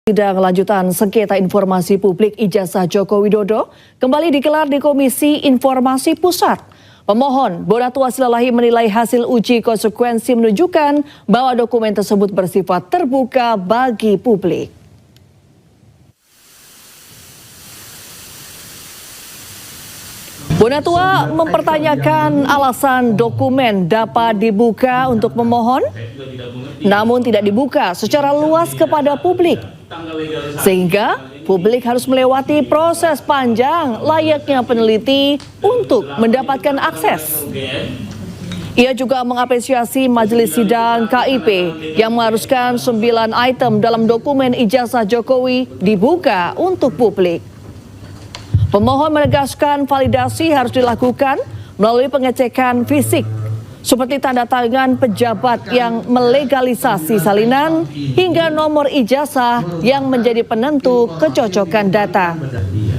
Sidang lanjutan sengketa informasi publik ijazah Joko Widodo kembali digelar di Komisi Informasi Pusat. Pemohon Bonatua Silalahi menilai hasil uji konsekuensi menunjukkan bahwa dokumen tersebut bersifat terbuka bagi publik. Bonatua mempertanyakan alasan dokumen dapat dibuka untuk pemohon, namun tidak dibuka secara luas kepada publik. Sehingga publik harus melewati proses panjang layaknya peneliti untuk mendapatkan akses. Ia juga mengapresiasi majelis sidang KIP yang mengharuskan 9 item dalam dokumen ijazah Jokowi dibuka untuk publik. Pemohon menegaskan validasi harus dilakukan melalui pengecekan fisik, seperti tanda tangan pejabat yang melegalisasi salinan hingga nomor ijazah yang menjadi penentu kecocokan data.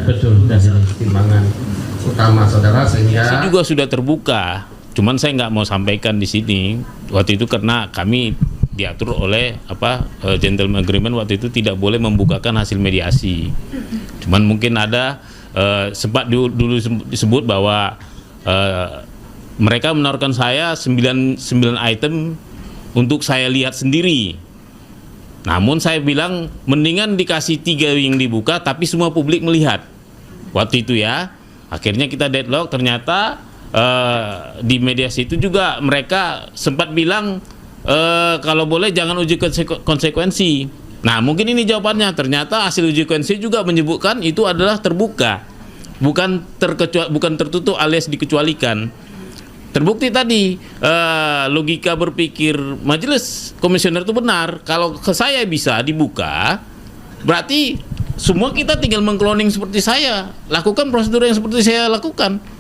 Betul, dan pertimbangan utama saudara sehingga juga sudah terbuka. Cuman saya nggak mau sampaikan di sini waktu itu karena kami diatur oleh gentleman agreement waktu itu tidak boleh membukakan hasil mediasi. Cuman mungkin ada sempat dulu disebut bahwa mereka menawarkan saya 9 item untuk saya lihat sendiri. Namun saya bilang mendingan dikasih 3 yang dibuka tapi semua publik melihat. Waktu itu ya, akhirnya kita deadlock. Ternyata di mediasi itu juga mereka sempat bilang kalau boleh jangan uji konsekuensi. Nah mungkin ini jawabannya, ternyata hasil uji konsekuensi juga menyebutkan itu adalah terbuka, bukan tertutup alias dikecualikan. Terbukti tadi logika berpikir majelis komisioner itu benar. Kalau ke saya bisa dibuka, berarti semua kita tinggal mengcloning seperti saya, lakukan prosedur yang seperti saya lakukan.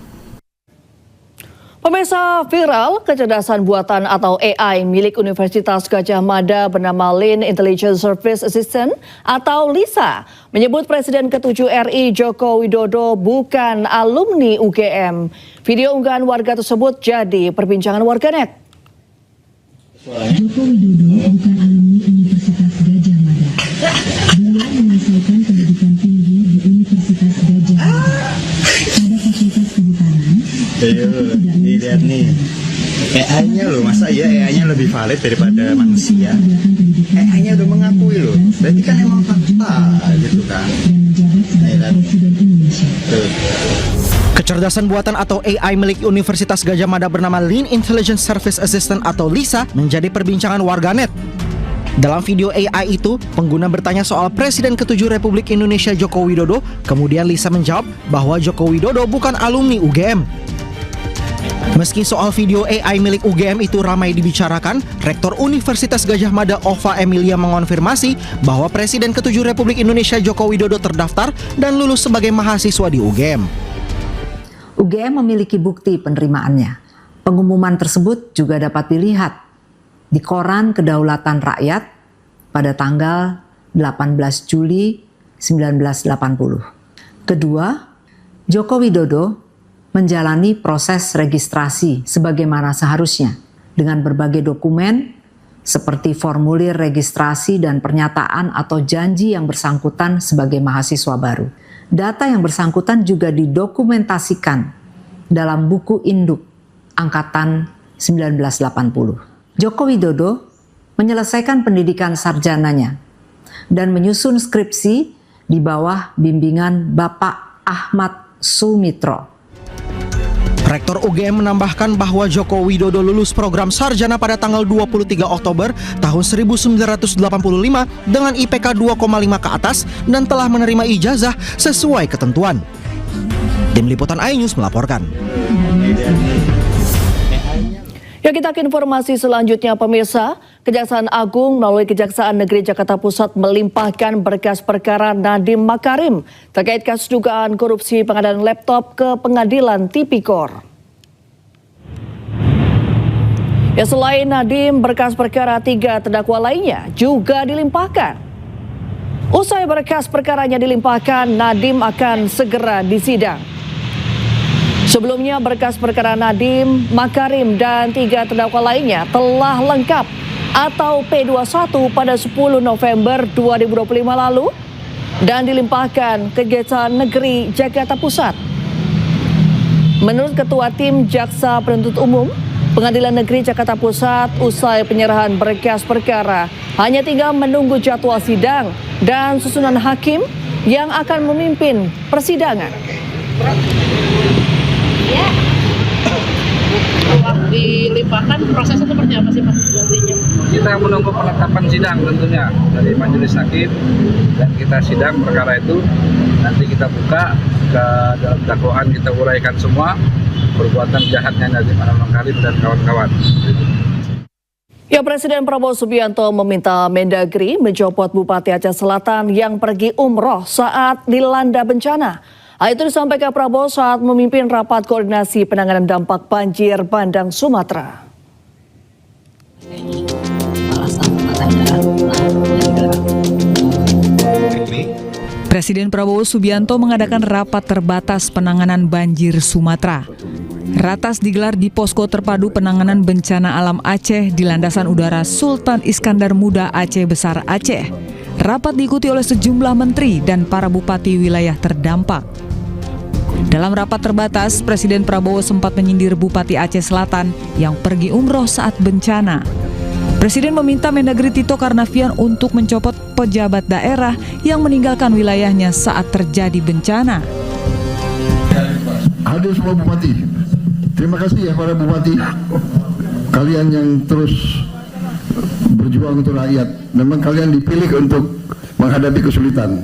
Pemirsa, viral kecerdasan buatan atau AI milik Universitas Gadjah Mada bernama Lean Intelligence Service Assistant atau LISA menyebut Presiden ke-7 RI Joko Widodo bukan alumni UGM. Video unggahan warga tersebut jadi perbincangan warganet. Joko Widodo bukan alumni Universitas Gadjah Mada. Beliau menyelesaikan pendidikan tinggi di Universitas Gadjah Mada. Pada Fakultas Kehutanan. Dilihat nih, AI-nya loh, masa ya AI-nya lebih valid daripada manusia? AI-nya udah mengakui loh, berarti kan emang fakta gitu kan. Kecerdasan buatan atau AI milik Universitas Gadjah Mada bernama Lean Intelligence Service Assistant atau LISA menjadi perbincangan warganet. Dalam video AI itu, pengguna bertanya soal Presiden ke-7 Republik Indonesia Joko Widodo, kemudian LISA menjawab bahwa Joko Widodo bukan alumni UGM. Meski soal video AI milik UGM itu ramai dibicarakan, Rektor Universitas Gadjah Mada Ova Emilia mengonfirmasi bahwa Presiden ke-7 Republik Indonesia Joko Widodo terdaftar dan lulus sebagai mahasiswa di UGM. UGM memiliki bukti penerimaannya. Pengumuman tersebut juga dapat dilihat di Koran Kedaulatan Rakyat pada tanggal 18 Juli 1980. Kedua, Joko Widodo menjalani proses registrasi sebagaimana seharusnya dengan berbagai dokumen seperti formulir registrasi dan pernyataan atau janji yang bersangkutan sebagai mahasiswa baru. Data yang bersangkutan juga didokumentasikan dalam buku induk angkatan 1980. Joko Widodo menyelesaikan pendidikan sarjananya dan menyusun skripsi di bawah bimbingan Bapak Ahmad Sumitro. Rektor UGM menambahkan bahwa Joko Widodo lulus program sarjana pada tanggal 23 Oktober tahun 1985 dengan IPK 2,5 ke atas dan telah menerima ijazah sesuai ketentuan. Tim Liputan iNews melaporkan. Ya, kita ke informasi selanjutnya, pemirsa. Kejaksaan Agung melalui Kejaksaan Negeri Jakarta Pusat melimpahkan berkas perkara Nadiem Makarim terkait kasus dugaan korupsi pengadaan laptop ke Pengadilan Tipikor. Ya, selain Nadiem, berkas perkara 3 terdakwa lainnya juga dilimpahkan. Usai berkas perkaranya dilimpahkan, Nadiem akan segera disidang. Sebelumnya berkas perkara Nadiem, Makarim, dan 3 terdakwa lainnya telah lengkap atau P21 pada 10 November 2025 lalu dan dilimpahkan ke Kejaksaan Negeri Jakarta Pusat. Menurut Ketua Tim Jaksa Penuntut Umum, Pengadilan Negeri Jakarta Pusat usai penyerahan berkas perkara hanya tinggal menunggu jadwal sidang dan susunan hakim yang akan memimpin persidangan. Setelah dilimpahkan prosesnya seperti apa sih Pak nantinya? Kita menunggu penetapan sidang tentunya dari majelis hakim dan kita sidang perkara itu. Nanti kita buka ke dalam dakwaan, kita uraikan semua perbuatan jahatnya Nadiem Makarim dan kawan-kawan. Ya, Presiden Prabowo Subianto meminta Mendagri mencopot Bupati Aceh Selatan yang pergi umroh saat dilanda bencana. Hal itu disampaikan Prabowo saat memimpin rapat koordinasi penanganan dampak banjir Bandang, Sumatera. Presiden Prabowo Subianto mengadakan rapat terbatas penanganan banjir Sumatera. Ratas digelar di Posko Terpadu Penanganan Bencana Alam Aceh di Landasan Udara Sultan Iskandar Muda Aceh Besar Aceh. Rapat diikuti oleh sejumlah menteri dan para bupati wilayah terdampak. Dalam rapat terbatas, Presiden Prabowo sempat menyindir Bupati Aceh Selatan yang pergi umroh saat bencana. Presiden meminta Mendagri Tito Karnavian untuk mencopot pejabat daerah yang meninggalkan wilayahnya saat terjadi bencana. Hadir semua bupati. Terima kasih ya para bupati. Kalian yang terus berjuang untuk rakyat. Memang kalian dipilih untuk menghadapi kesulitan.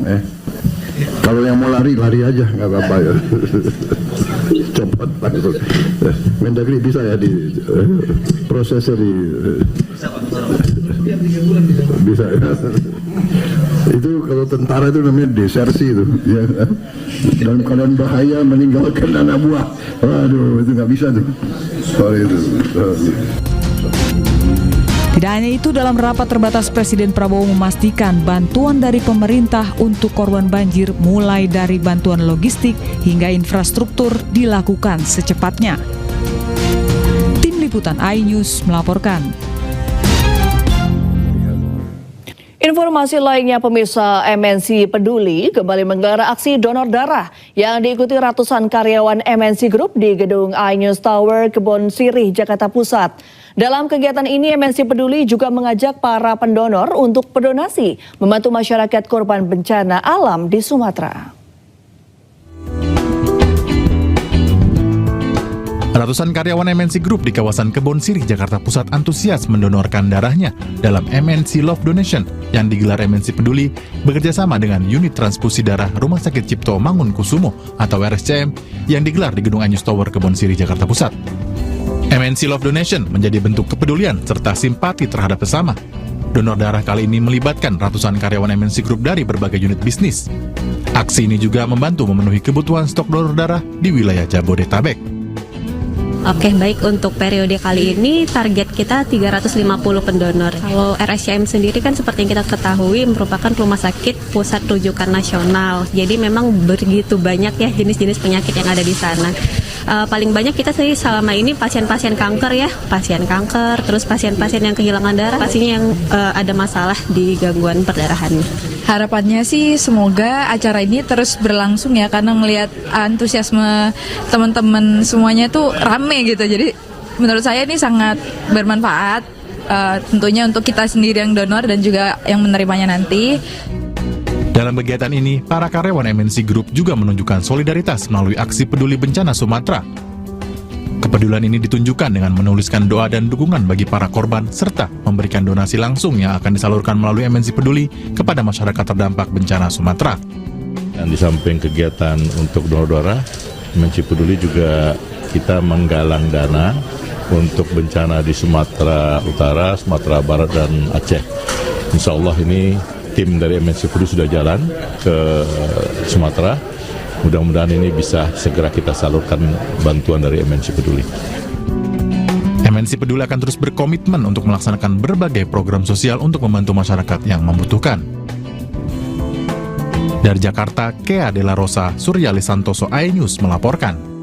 Kalau yang mau lari aja, nggak apa-apa ya. Cepat langsung. Mendagri bisa ya di prosesnya di bisa ya. Itu kalau tentara itu namanya desersi itu ya. Dalam keadaan bahaya meninggalkan anak buah. Waduh, itu nggak bisa tuh. Soal itu. Tidak hanya itu, dalam rapat terbatas Presiden Prabowo memastikan bantuan dari pemerintah untuk korban banjir mulai dari bantuan logistik hingga infrastruktur dilakukan secepatnya. Tim Liputan iNews melaporkan. Informasi lainnya, pemirsa, MNC Peduli kembali menggelar aksi donor darah yang diikuti ratusan karyawan MNC Group di gedung iNews Tower, Kebon Sirih, Jakarta Pusat. Dalam kegiatan ini, MNC Peduli juga mengajak para pendonor untuk berdonasi membantu masyarakat korban bencana alam di Sumatera. Ratusan karyawan MNC Group di kawasan Kebon Sirih, Jakarta Pusat antusias mendonorkan darahnya dalam MNC Love Donation yang digelar MNC Peduli bekerjasama dengan unit transfusi darah Rumah Sakit Cipto Mangunkusumo atau RSCM yang digelar di Gedung iNews Tower Kebon Sirih, Jakarta Pusat. MNC Love Donation menjadi bentuk kepedulian serta simpati terhadap sesama. Donor darah kali ini melibatkan ratusan karyawan MNC Group dari berbagai unit bisnis. Aksi ini juga membantu memenuhi kebutuhan stok donor darah di wilayah Jabodetabek. Oke, baik, untuk periode kali ini target kita 350 pendonor. Kalau RSCM sendiri kan seperti yang kita ketahui merupakan rumah sakit pusat rujukan nasional. Jadi memang begitu banyak ya jenis-jenis penyakit yang ada di sana. Paling banyak kita sih selama ini pasien-pasien kanker ya, pasien kanker, terus pasien-pasien yang kehilangan darah, pastinya yang ada masalah di gangguan perdarahannya. Harapannya sih semoga acara ini terus berlangsung ya, karena ngelihat antusiasme teman-teman semuanya tuh rame gitu. Jadi menurut saya ini sangat bermanfaat tentunya untuk kita sendiri yang donor dan juga yang menerimanya nanti. Dalam kegiatan ini, para karyawan MNC Group juga menunjukkan solidaritas melalui aksi peduli bencana Sumatera. Kepedulian ini ditunjukkan dengan menuliskan doa dan dukungan bagi para korban, serta memberikan donasi langsung yang akan disalurkan melalui MNC Peduli kepada masyarakat terdampak bencana Sumatera. Dan di samping kegiatan untuk donor darah, MNC Peduli juga kita menggalang dana untuk bencana di Sumatera Utara, Sumatera Barat, dan Aceh. Insya Allah ini tim dari MNC Peduli sudah jalan ke Sumatera. Mudah-mudahan ini bisa segera kita salurkan bantuan dari MNC Peduli. MNC Peduli akan terus berkomitmen untuk melaksanakan berbagai program sosial untuk membantu masyarakat yang membutuhkan. Dari Jakarta, Kea Della Rosa, Surya Lisantoso, iNews melaporkan.